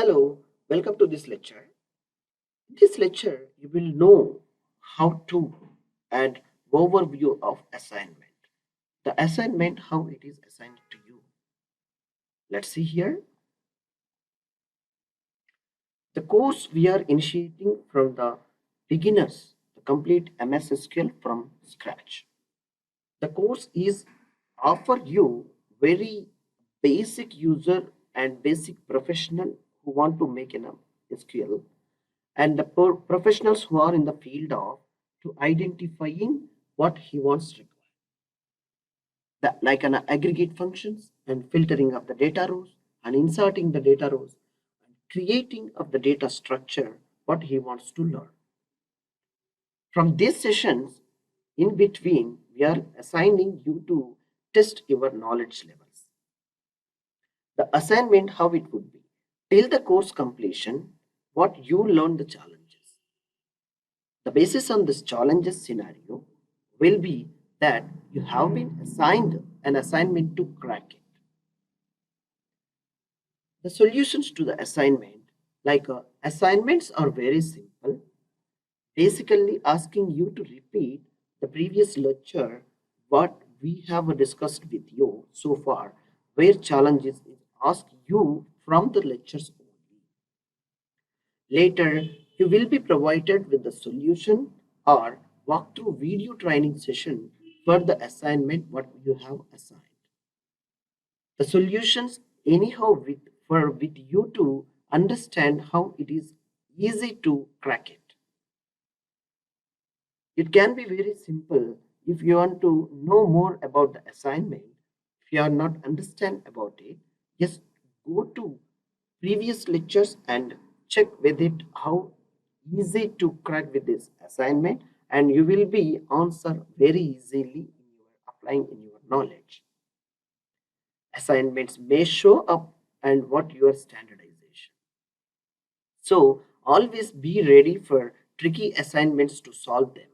Hello, welcome to this lecture. In this lecture, you will know how to and overview of assignment. The assignment, how it is assigned to you. Let's see here. The course we are initiating from the beginners, the complete MS SQL from scratch. The course is offer you very basic user and basic professional who want to make an SQL and the professionals who are in the field of to identifying what he wants to require. Like an aggregate functions and filtering of the data rows and inserting the data rows and creating of the data structure what he wants to learn. From these sessions in between we are assigning you to test your knowledge levels. The assignment how it would be till the course completion what you learn the challenges. The basis on this challenges scenario will be that you have been assigned an assignment to crack it. The solutions to the assignment, like assignments are very simple, basically asking you to repeat the previous lecture what we have discussed with you so far, where challenges is asked you from the lectures only. Later, you will be provided with the solution or walkthrough video training session for the assignment what you have assigned. The solutions anyhow with you to understand how it is easy to crack it. It can be very simple if you want to know more about the assignment. If you are not understand about it, just go to previous lectures and check with it how easy to crack with this assignment and you will be answer very easily in your applying in your knowledge. Assignments may show up and what your standardization. So always be ready for tricky assignments to solve them.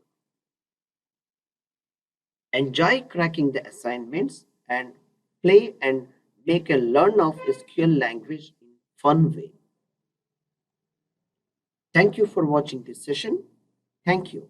Enjoy cracking the assignments and play and make a learn of SQL language in fun way. Thank you for watching this session. Thank you.